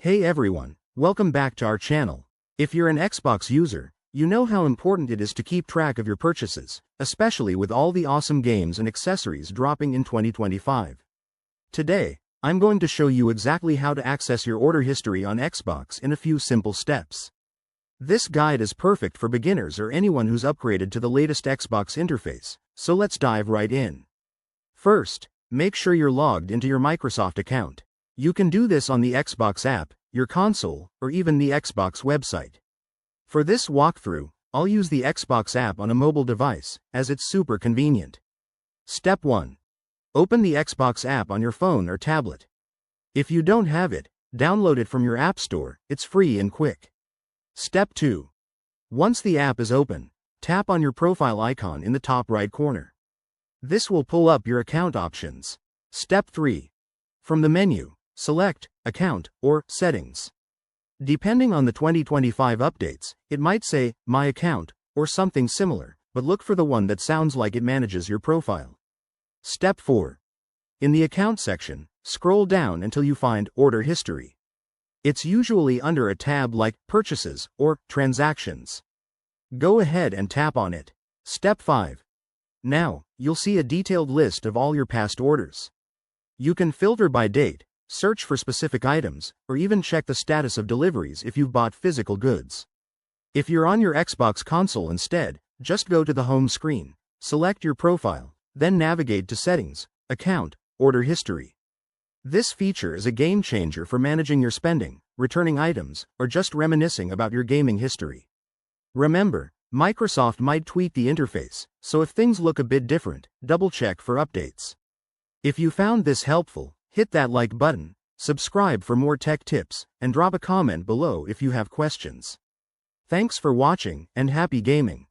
Hey everyone, welcome back to our channel. If you're an Xbox user, you know how important it is to keep track of your purchases, especially with all the awesome games and accessories dropping in 2025. Today, I'm going to show you exactly how to access your order history on Xbox in a few simple steps. This guide is perfect for beginners or anyone who's upgraded to the latest Xbox interface, so let's dive right in. First, make sure you're logged into your Microsoft account. You can do this on the Xbox app, your console, or even the Xbox website. For this walkthrough, I'll use the Xbox app on a mobile device, as it's super convenient. Step 1. Open the Xbox app on your phone or tablet. If you don't have it, download it from your App Store, it's free and quick. Step 2. Once the app is open, tap on your profile icon in the top right corner. This will pull up your account options. Step 3. From the menu, select Account or Settings. Depending on the 2025 updates, it might say My Account or something similar, but look for the one that sounds like it manages your profile. Step 4. In the Account section, scroll down until you find Order History. It's usually under a tab like Purchases or Transactions. Go ahead and tap on it. Step 5. Now, you'll see a detailed list of all your past orders. You can filter by date, search for specific items, or even check the status of deliveries if you've bought physical goods. If you're on your Xbox console instead, just go to the home screen, select your profile, then navigate to Settings, Account, Order History. This feature is a game changer for managing your spending, returning items, or just reminiscing about your gaming history. Remember, Microsoft might tweak the interface, so if things look a bit different, double-check for updates. If you found this helpful, hit that like button, subscribe for more tech tips, and drop a comment below if you have questions. Thanks for watching, and happy gaming.